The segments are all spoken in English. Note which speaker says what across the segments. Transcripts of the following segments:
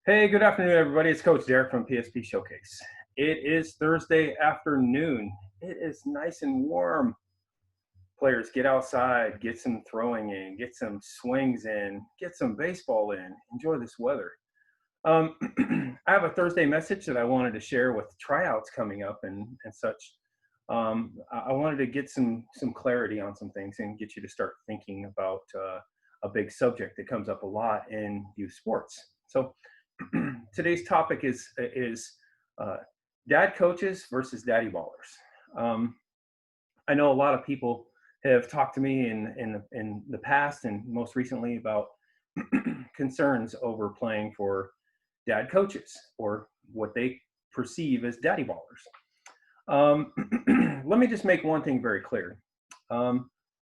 Speaker 1: Hey, good afternoon, everybody. It's Coach Derek from PSP Showcase. It is Thursday afternoon. It is nice and warm. Players, get outside, get some throwing in, get some swings in, get some baseball in. Enjoy this weather. Um, I have a Thursday message that I wanted to share with tryouts coming up and such. I wanted to get some clarity on some things and get you to start thinking about a big subject that comes up a lot in youth sports. So today's topic is uh, dad coaches versus daddy ballers. I know a lot of people have talked to me in the past and most recently about concerns over playing for dad coaches or what they perceive as daddy ballers. Let me just make one thing very clear.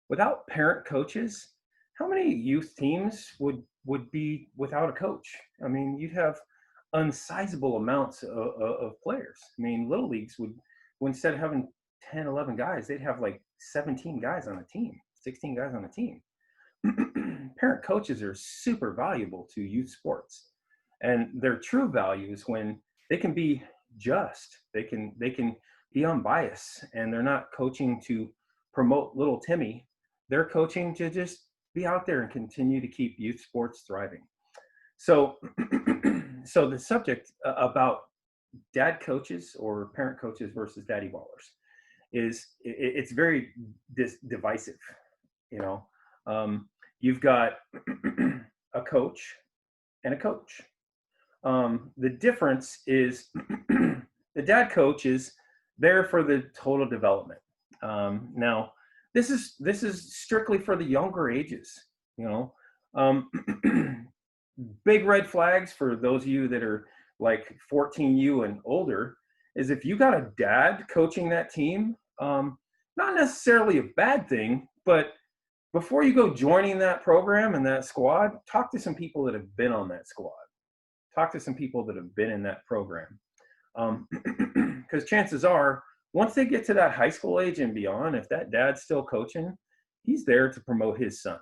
Speaker 1: Without parent coaches, how many youth teams would be without a coach? I mean, you'd have unsizable amounts of players. I mean, little leagues would instead of having 10, 11 guys, they'd have like 17 guys on a team, 16 guys on a team. Parent coaches are super valuable to youth sports, and their true value is when they can be just, they can be unbiased, and they're not coaching to promote little Timmy. They're coaching to just be out there and continue to keep youth sports thriving. So, so the subject about dad coaches or parent coaches versus daddy ballers is it's very divisive. You know, you've got a coach and a coach. The difference is the dad coach is there for the total development. Now, this is strictly for the younger ages. You know, big red flags for those of you that are like 14U and older is if you got a dad coaching that team, not necessarily a bad thing, but before you go joining that program and that squad, talk to some people that have been on that squad. Talk to some people that have been in that program. Because chances are, once they get to that high school age and beyond, if that dad's still coaching, he's there to promote his son.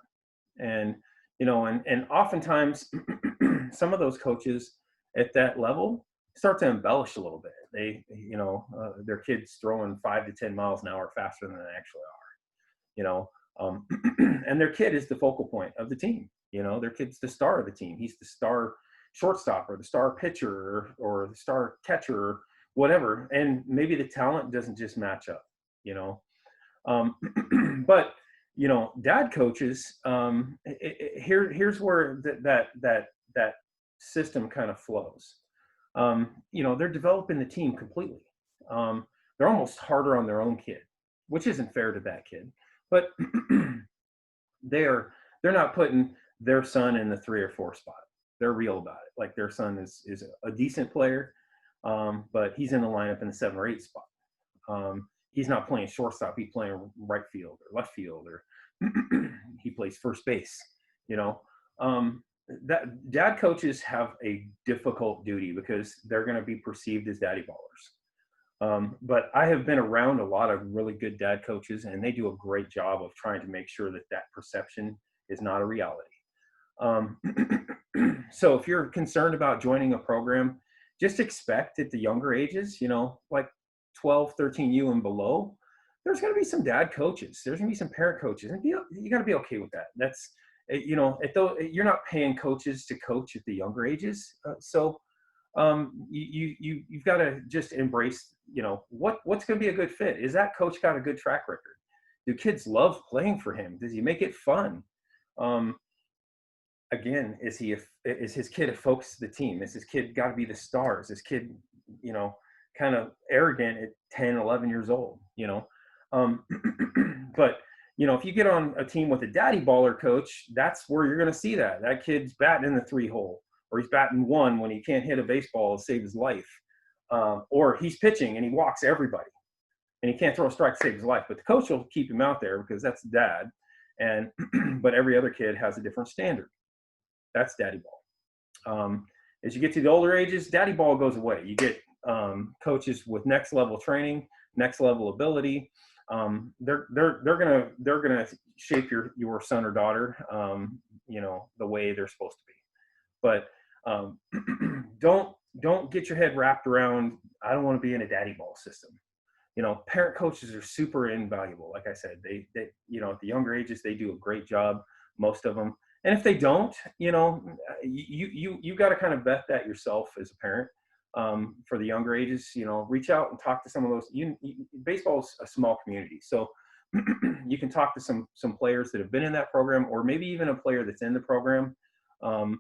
Speaker 1: And, you know, and oftentimes some of those coaches at that level start to embellish a little bit. They, you know, their kids throwing 5 to 10 miles an hour faster than they actually are, you know, and their kid is the focal point of the team. You know, their kid's the star of the team. He's the star shortstop or the star pitcher or the star catcher or whatever. And maybe the talent doesn't just match up, you know. But you know, dad coaches, here's where that system kind of flows. You know, they're developing the team completely. They're almost harder on their own kid, which isn't fair to that kid. But they're not putting their son in the 3 or 4 spot. They're real about it. Like their son is a decent player, but he's in the lineup in the 7 or 8 spot. He's not playing shortstop. He's playing right field or left field, or he plays first base. You know, that dad coaches have a difficult duty because they're going to be perceived as daddy ballers. But I have been around a lot of really good dad coaches, and they do a great job of trying to make sure that that perception is not a reality. So if you're concerned about joining a program, just expect at the younger ages, you know, like 12, 13U and below, there's going to be some dad coaches. There's going to be some parent coaches, and you got to be okay with that. That's, you know, you're not paying coaches to coach at the younger ages. So you've got to just embrace, you know, what's going to be a good fit. Is that coach got a good track record? Do kids love playing for him? Does he make it fun? Again, is his kid a focus of the team? Is his kid got to be the star? Is his kid, you know, kind of arrogant at 10, 11 years old, you know? But, you know, if you get on a team with a daddy baller coach, that's where you're going to see that. That kid's batting in the 3 hole, or he's batting 1 when he can't hit a baseball to save his life. Or he's pitching and he walks everybody and he can't throw a strike to save his life. But the coach will keep him out there because that's dad. And, but every other kid has a different standard. That's daddy ball. As you get to the older ages, daddy ball goes away. You get coaches with next level training, next level ability. They're gonna shape your son or daughter, you know, the way they're supposed to be. But Um, don't get your head wrapped around, I don't want to be in a daddy ball system. Parent coaches are super invaluable. Like I said, they at the younger ages, they do a great job, most of them. And if they don't, you got to kind of vet that yourself as a parent. For the younger ages, reach out and talk to some of those. Baseball is a small community, so you can talk to some players that have been in that program, or maybe even a player that's in the program. Um,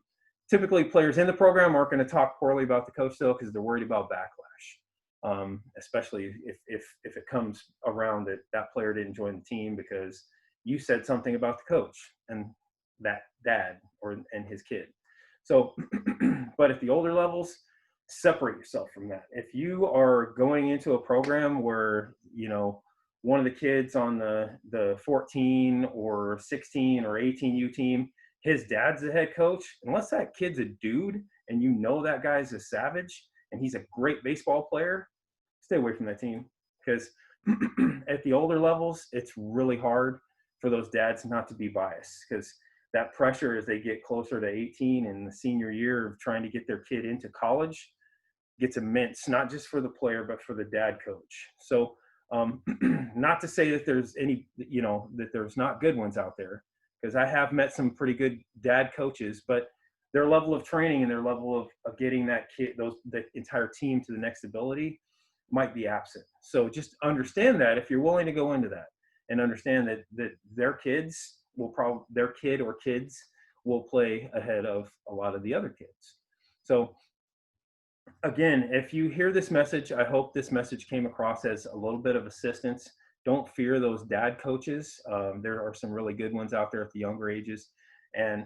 Speaker 1: Typically, players in the program aren't going to talk poorly about the coach, though, because they're worried about backlash, especially if it comes around that that player didn't join the team because you said something about the coach and that dad and his kid. So, but at the older levels, separate yourself from that. If you are going into a program where one of the kids on the 14 or 16 or 18U team, his dad's the head coach, unless that kid's a dude and that guy's a savage and he's a great baseball player, stay away from that team. Because at the older levels, it's really hard for those dads not to be biased, because that pressure as they get closer to 18 and the senior year of trying to get their kid into college gets immense, not just for the player, but for the dad coach. So not to say that there's that there's not good ones out there, because I have met some pretty good dad coaches, but their level of training and their level of getting that kid, the entire team to the next ability might be absent. So just understand that if you're willing to go into that, and understand that their kids their kid or kids will play ahead of a lot of the other kids. So again, if you hear this message, I hope this message came across as a little bit of assistance. Don't fear those dad coaches. There are some really good ones out there at the younger ages, and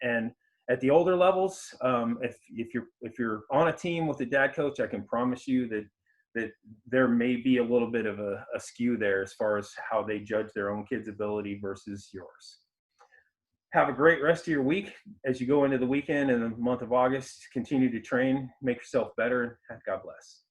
Speaker 1: and at the older levels, if you're on a team with a dad coach, I can promise you that there may be a little bit of a skew there as far as how they judge their own kid's ability versus yours. Have a great rest of your week as you go into the weekend and the month of August. Continue to train, make yourself better. God bless.